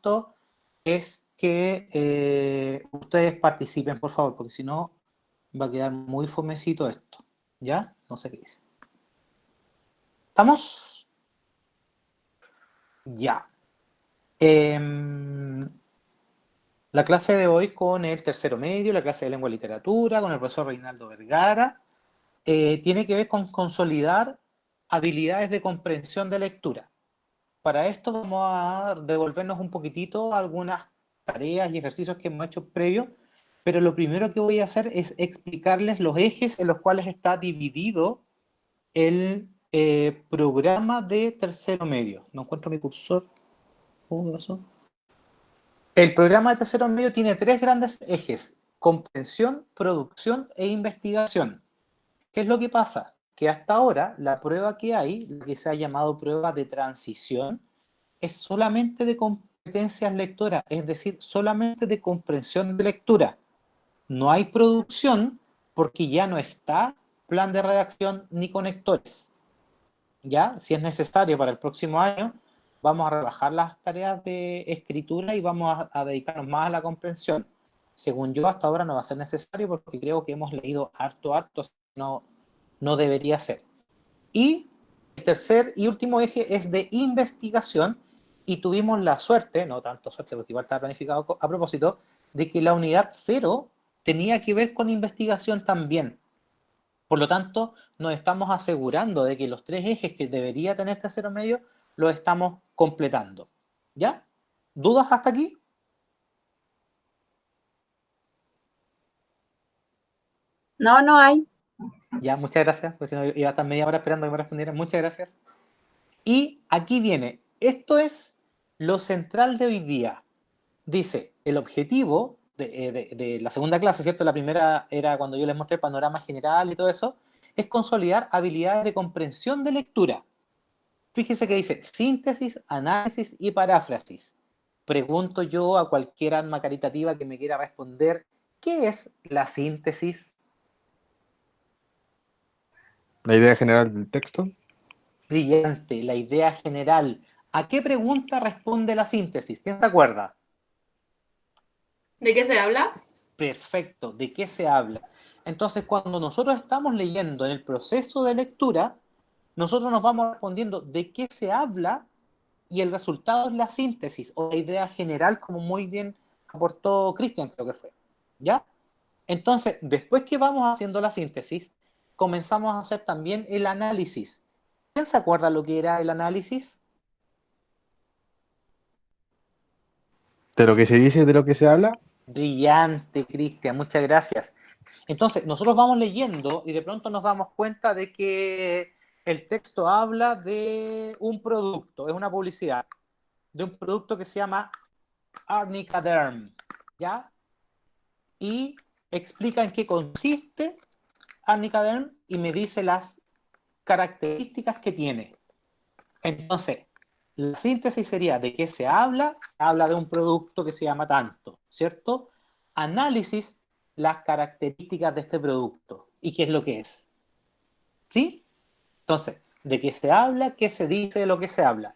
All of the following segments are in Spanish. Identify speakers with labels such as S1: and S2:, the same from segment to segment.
S1: esto es que ustedes participen, por favor, porque si no va a quedar muy fomecito esto. ¿Ya? No sé qué dice. ¿Estamos? Ya. La clase de hoy con el tercero medio, la clase de lengua y literatura, con el profesor Reinaldo Vergara, tiene que ver con consolidar habilidades de comprensión de lectura. Para esto vamos a devolvernos un poquitito a algunas tareas y ejercicios que hemos hecho previo, pero lo primero que voy a hacer es explicarles los ejes en los cuales está dividido el programa de tercero medio. No encuentro mi cursor. ¿Cómo pasó? El programa de tercero medio tiene tres grandes ejes: comprensión, producción e investigación. ¿Qué es lo que pasa? Que hasta ahora la prueba que hay, la que se ha llamado prueba de transición, es solamente de competencias lectoras, es decir, solamente de comprensión de lectura. No hay producción porque ya no está plan de redacción ni conectores. Ya, si es necesario para el próximo año, vamos a rebajar las tareas de escritura y vamos a dedicarnos más a la comprensión. Según yo, hasta ahora no va a ser necesario porque creo que hemos leído harto, no debería ser. Y el tercer y último eje es de investigación, y tuvimos la suerte, no tanto suerte porque igual estaba planificado a propósito, de que la unidad 0 tenía que ver con investigación también. Por lo tanto, nos estamos asegurando de que los tres ejes que debería tener tercero medio los estamos completando. ¿Ya? ¿Dudas hasta aquí?
S2: No, no hay.
S1: Ya, muchas gracias, porque si no iba a estar media hora esperando que me respondieran. Muchas gracias. Y aquí viene, esto es lo central de hoy día. Dice, el objetivo de la segunda clase, ¿cierto? La primera era cuando yo les mostré el panorama general y todo eso, es consolidar habilidades de comprensión de lectura. Fíjese que dice síntesis, análisis y paráfrasis. Pregunto yo a cualquier alma caritativa que me quiera responder, ¿qué es la síntesis?
S3: La idea general del texto.
S1: Brillante, la idea general. ¿A qué pregunta responde la síntesis? ¿Quién se acuerda?
S2: ¿De qué se habla?
S1: Perfecto, ¿de qué se habla? Entonces, cuando nosotros estamos leyendo en el proceso de lectura, nosotros nos vamos respondiendo de qué se habla y el resultado es la síntesis o la idea general, como muy bien aportó Cristian, creo que fue. ¿Ya? Entonces, después que vamos haciendo la síntesis, comenzamos a hacer también el análisis. ¿Quién se acuerda lo que era el análisis?
S3: De lo que se dice, de lo que se habla.
S1: Brillante, Cristian, muchas gracias. Entonces, nosotros vamos leyendo y de pronto nos damos cuenta de que el texto habla de un producto, es una publicidad, de un producto que se llama Arnica Derm, ¿ya? Y explica en qué consiste Arnica Derm y me dice las características que tiene. Entonces, la síntesis sería de qué se habla de un producto que se llama tanto, ¿cierto? Análisis, las características de este producto y qué es lo que es. ¿Sí? Entonces, de qué se habla, qué se dice de lo que se habla.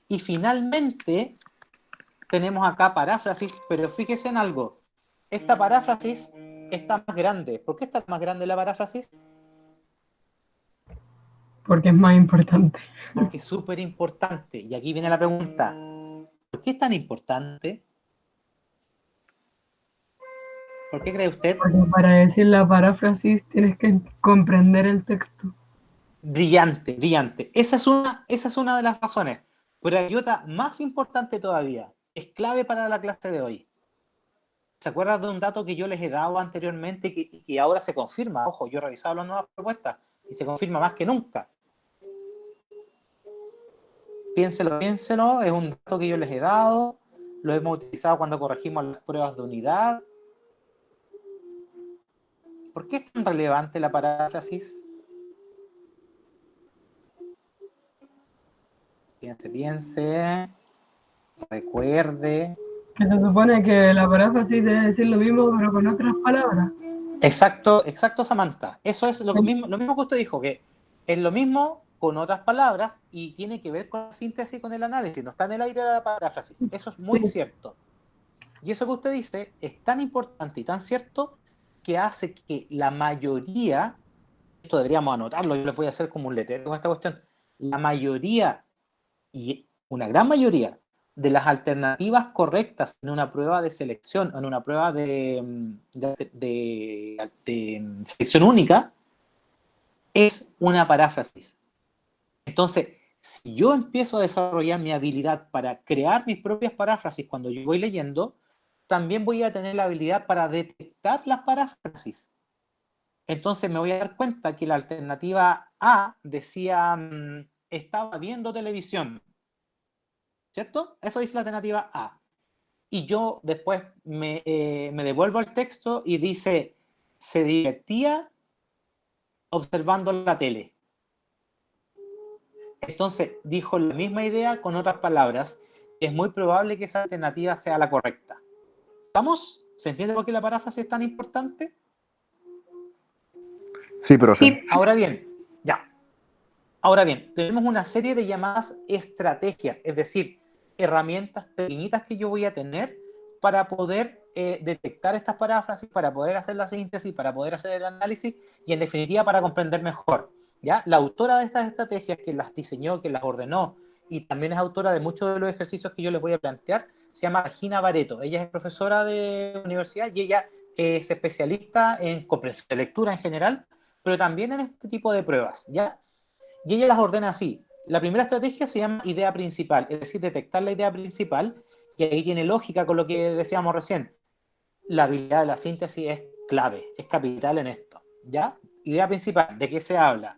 S1: Y finalmente, tenemos acá paráfrasis, pero fíjese en algo. Esta paráfrasis está más grande. ¿Por qué está más grande la paráfrasis?
S4: Porque es más importante.
S1: Porque es súper importante. Y aquí viene la pregunta. ¿Por qué es tan importante? ¿Por qué cree usted?
S4: Porque para decir la paráfrasis tienes que comprender el texto.
S1: Brillante, brillante. Esa es una de las razones. Pero hay otra más importante todavía. Es clave para la clase de hoy. ¿Se acuerdan de un dato que yo les he dado anteriormente y que ahora se confirma? Ojo, yo he revisado las nuevas propuestas y se confirma más que nunca. Piénselo, piénselo. Es un dato que yo les he dado. Lo hemos utilizado cuando corregimos las pruebas de unidad. ¿Por qué es tan relevante la paráfrasis? Piense, piense. Recuerde.
S4: Que se supone que la paráfrasis es decir lo mismo pero con otras palabras.
S1: Exacto, exacto, Samantha. Eso es lo mismo que usted dijo, que es lo mismo con otras palabras y tiene que ver con la síntesis y con el análisis, no está en el aire de la paráfrasis. Eso es muy cierto. Y eso que usted dice es tan importante y tan cierto que hace que la mayoría, esto deberíamos anotarlo, yo les voy a hacer como un letrero con esta cuestión, la mayoría y una gran mayoría de las alternativas correctas en una prueba de selección, en una prueba de selección única, es una paráfrasis. Entonces, si yo empiezo a desarrollar mi habilidad para crear mis propias paráfrasis cuando yo voy leyendo, también voy a tener la habilidad para detectar las paráfrasis. Entonces me voy a dar cuenta que la alternativa A decía, estaba viendo televisión, ¿cierto? Eso dice la alternativa A. Y yo después me devuelvo al texto y dice, se divertía observando la tele. Entonces dijo la misma idea con otras palabras. Es muy probable que esa alternativa sea la correcta. ¿Estamos? ¿Se entiende por qué la paráfrasis es tan importante?
S3: Sí, profe.
S1: Ahora bien, Ahora bien, tenemos una serie de llamadas estrategias, es decir, herramientas pequeñitas que yo voy a tener para poder detectar estas paráfrasis, para poder hacer la síntesis, para poder hacer el análisis y en definitiva para comprender mejor. ¿Ya? La autora de estas estrategias, que las diseñó, que las ordenó y también es autora de muchos de los ejercicios que yo les voy a plantear, se llama Gina Barreto. Ella es profesora de universidad y ella es especialista en comprensión de lectura en general, pero también en este tipo de pruebas, ¿ya? Y ella las ordena así. La primera estrategia se llama idea principal, es decir, detectar la idea principal, y ahí tiene lógica con lo que decíamos recién. La habilidad de la síntesis es clave, es capital en esto, ¿ya? Idea principal, ¿de qué se habla?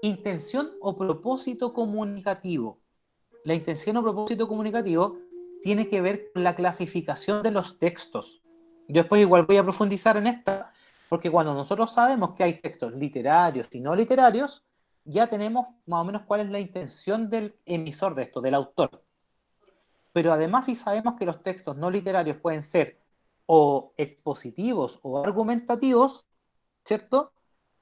S1: Intención o propósito comunicativo. La intención o propósito comunicativo tiene que ver con la clasificación de los textos. Yo después igual voy a profundizar en esta, porque cuando nosotros sabemos que hay textos literarios y no literarios, ya tenemos más o menos cuál es la intención del emisor de esto, del autor. Pero además, si sabemos que los textos no literarios pueden ser o expositivos o argumentativos, ¿cierto?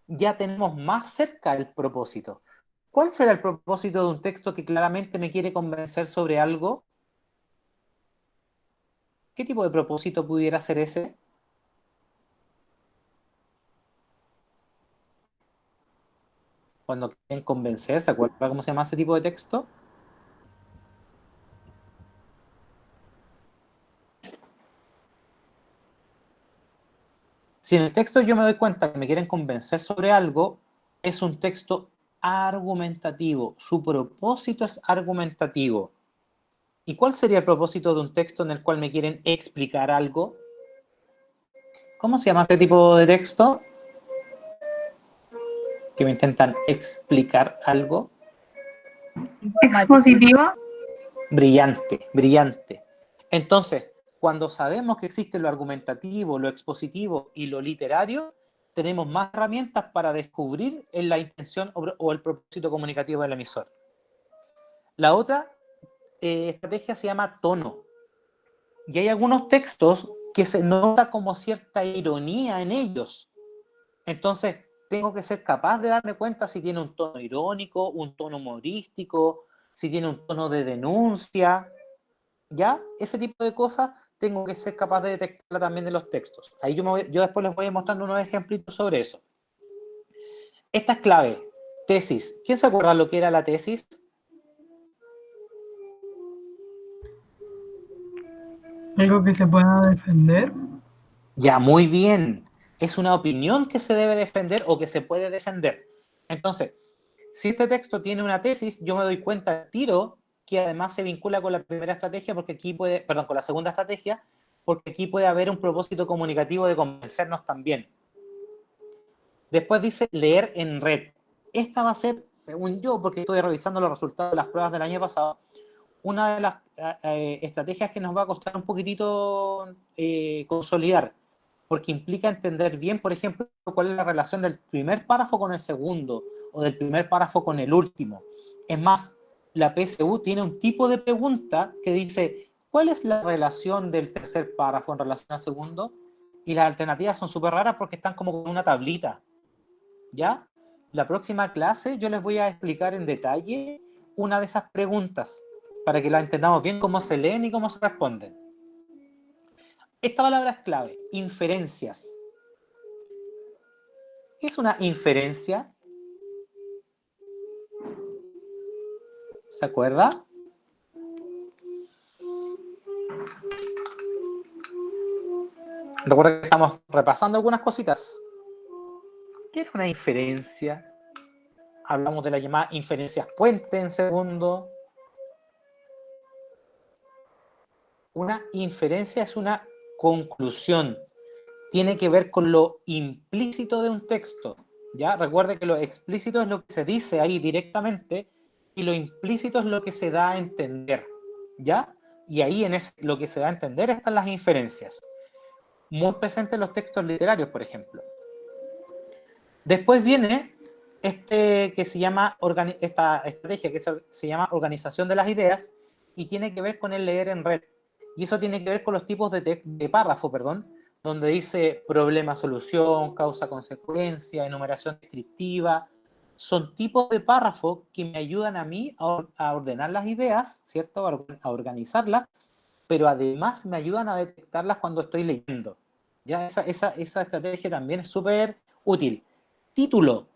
S1: Ya tenemos más cerca el propósito. ¿Cuál será el propósito de un texto que claramente me quiere convencer sobre algo? ¿Qué tipo de propósito pudiera ser ese? Cuando quieren convencer, ¿se acuerda cómo se llama ese tipo de texto? Si en el texto yo me doy cuenta que me quieren convencer sobre algo, es un texto argumentativo. Su propósito es argumentativo. ¿Y cuál sería el propósito de un texto en el cual me quieren explicar algo? ¿Cómo se llama este tipo de texto? Que me intentan explicar algo.
S2: Expositivo.
S1: Brillante, brillante. Entonces, cuando sabemos que existe lo argumentativo, lo expositivo y lo literario, tenemos más herramientas para descubrir la intención o el propósito comunicativo del emisor. La otra estrategia se llama tono. Y hay algunos textos que se nota como cierta ironía en ellos. Entonces, tengo que ser capaz de darme cuenta si tiene un tono irónico, un tono humorístico, si tiene un tono de denuncia, ¿ya? Ese tipo de cosas tengo que ser capaz de detectarla también de los textos. Ahí yo después les voy a mostrar unos ejemplitos sobre eso. Esta es clave. Tesis. ¿Quién se acuerda lo que era la tesis?
S4: Algo que se pueda defender.
S1: Ya, muy bien. Es una opinión que se debe defender o que se puede defender. Entonces, si este texto tiene una tesis, yo me doy cuenta al tiro que además se vincula con la primera estrategia, porque aquí puede, perdón, con la segunda estrategia, porque aquí puede haber un propósito comunicativo de convencernos también. Después dice leer en red. Esta va a ser, según yo, porque estoy revisando los resultados de las pruebas del año pasado, una de las estrategias que nos va a costar un poquitito consolidar, porque implica entender bien, por ejemplo, cuál es la relación del primer párrafo con el segundo, o del primer párrafo con el último. Es más, la PSU tiene un tipo de pregunta que dice, ¿cuál es la relación del tercer párrafo en relación al segundo? Y las alternativas son súper raras porque están como con una tablita, ¿ya? la próxima clase yo les voy a explicar en detalle una de esas preguntas para que la entendamos bien cómo se leen y cómo se responden. Esta palabra es clave, inferencias. ¿Qué es una inferencia? ¿Se acuerda? Recuerda que estamos repasando algunas cositas. ¿Qué es una inferencia? Hablamos de la llamada inferencias puente en segundo. Una inferencia es una conclusión. Tiene que ver con lo implícito de un texto. ¿Ya? Recuerde que lo explícito es lo que se dice ahí directamente y lo implícito es lo que se da a entender. ¿Ya? Y ahí en lo que se da a entender están las inferencias. Muy presentes en los textos literarios, por ejemplo. Después viene que se llama esta estrategia que se llama organización de las ideas y tiene que ver con el leer en red. Y eso tiene que ver con los tipos de párrafo, donde dice problema-solución, causa-consecuencia, enumeración descriptiva. Son tipos de párrafo que me ayudan a mí a ordenar las ideas, ¿cierto? A organizarlas, pero además me ayudan a detectarlas cuando estoy leyendo. ¿Ya? Esa estrategia también es súper útil. Título.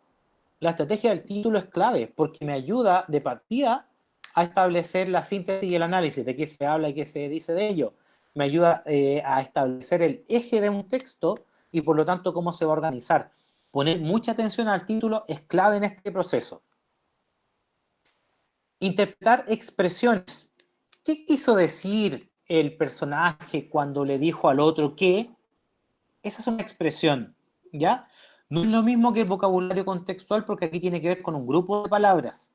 S1: La estrategia del título es clave porque me ayuda de partida a establecer la síntesis y el análisis de qué se habla y qué se dice de ello. Me ayuda a establecer el eje de un texto y por lo tanto cómo se va a organizar. Poner mucha atención al título es clave en este proceso. Interpretar expresiones. ¿Qué quiso decir el personaje cuando le dijo al otro que? Esa es una expresión, ¿ya? No es lo mismo que el vocabulario contextual porque aquí tiene que ver con un grupo de palabras.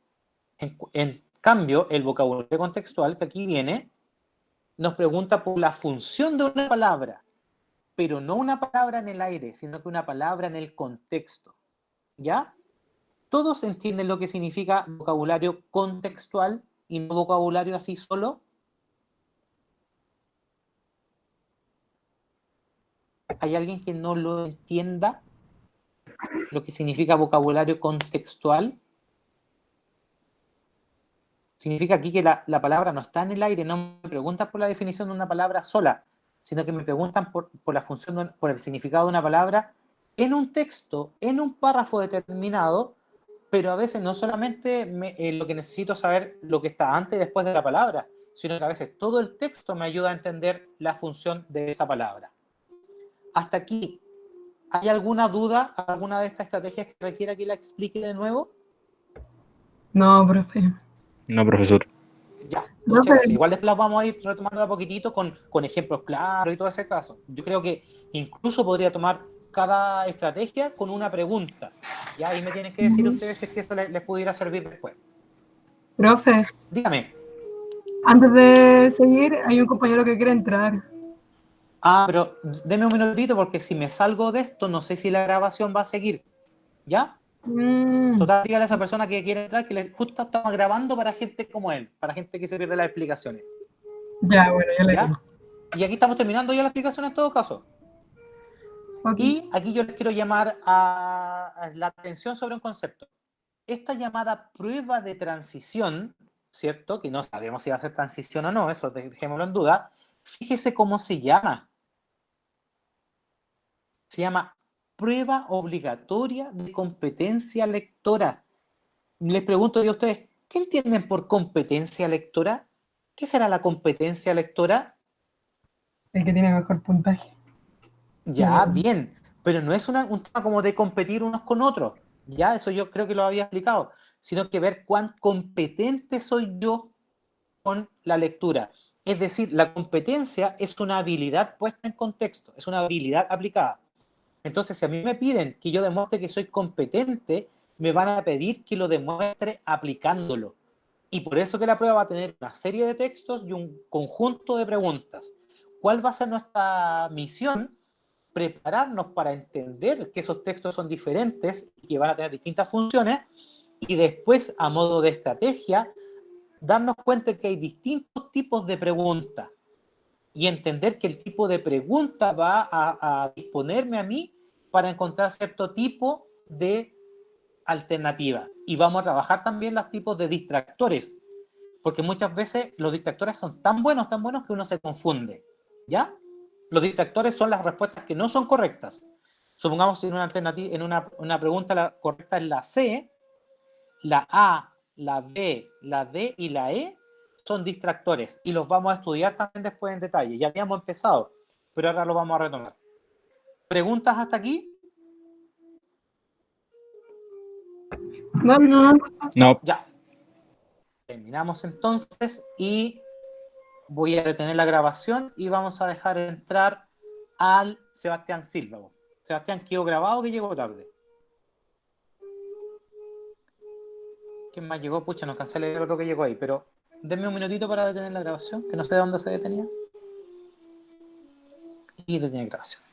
S1: En cambio, el vocabulario contextual que aquí viene nos pregunta por la función de una palabra, pero no una palabra en el aire, sino que una palabra en el contexto, ¿ya? ¿Todos entienden lo que significa vocabulario contextual y no vocabulario así solo? ¿Hay alguien que no lo entienda? Lo que significa vocabulario contextual. Significa aquí que la palabra no está en el aire, no me preguntan por la definición de una palabra sola, sino que me preguntan por la función, por el significado de una palabra en un texto, en un párrafo determinado, pero a veces no solamente lo que necesito saber lo que está antes y después de la palabra, sino que a veces todo el texto me ayuda a entender la función de esa palabra. Hasta aquí, ¿hay alguna duda, alguna de estas estrategias que requiera que la explique de nuevo?
S4: No, profe.
S3: No, profesor.
S1: Ya, muchas
S4: Profe,
S1: gracias. Igual después las vamos a ir retomando de a poquitito con ejemplos claros y todo ese caso. Yo creo que incluso podría tomar cada estrategia con una pregunta. Ya ahí me tienen que decir ustedes si es que eso les pudiera servir después.
S4: profe,
S1: Dígame.
S4: antes de seguir, hay un compañero que quiere entrar.
S1: Ah, pero deme un minutito porque si me salgo de esto, no sé si la grabación va a seguir. ¿Ya? Total, dígale a esa persona que quiere entrar que justo estamos grabando para gente como él, para gente que se pierde las explicaciones.
S4: Ya, bueno, ya le digo.
S1: ¿Ya? Y aquí estamos terminando ya la explicación en todo caso.
S4: Ok.
S1: Y aquí yo les quiero llamar a la atención sobre un concepto. Esta llamada prueba de transición, ¿cierto? Que no sabemos si va a ser transición o no, eso dejémoslo en duda. Fíjese cómo se llama. Se llama prueba obligatoria de competencia lectora. Les pregunto yo a ustedes, ¿qué entienden por competencia lectora? ¿Qué será la competencia lectora?
S4: El que tiene mejor puntaje.
S1: Ya, bien, pero no es un tema como de competir unos con otros, ya, eso yo creo que lo había explicado, sino que ver cuán competente soy yo con la lectura. Es decir, la competencia es una habilidad puesta en contexto, es una habilidad aplicada. Entonces, si a mí me piden que yo demuestre que soy competente, me van a pedir que lo demuestre aplicándolo. Y por eso que la prueba va a tener una serie de textos y un conjunto de preguntas. ¿Cuál va a ser nuestra misión? Prepararnos para entender que esos textos son diferentes y que van a tener distintas funciones y después, a modo de estrategia, darnos cuenta que hay distintos tipos de preguntas y entender que el tipo de pregunta va a disponerme a mí para encontrar cierto tipo de alternativa. Y vamos a trabajar también los tipos de distractores, porque muchas veces los distractores son tan buenos que uno se confunde, ¿ya? Los distractores son las respuestas que no son correctas. Supongamos en una alternativa, en una pregunta la correcta es la C, la A, la B, la D y la E son distractores y los vamos a estudiar también después en detalle. Ya habíamos empezado, pero ahora lo vamos a retomar. ¿Preguntas hasta aquí?
S3: No.
S1: Ya. Terminamos entonces y voy a detener la grabación y vamos a dejar entrar al Sebastián Silva. Sebastián quedó grabado que llegó tarde. ¿Quién más llegó? Pucha, no alcancé a leer el otro que llegó ahí, pero denme un minutito para detener la grabación, que no sé de dónde se detenía. Y detener grabación.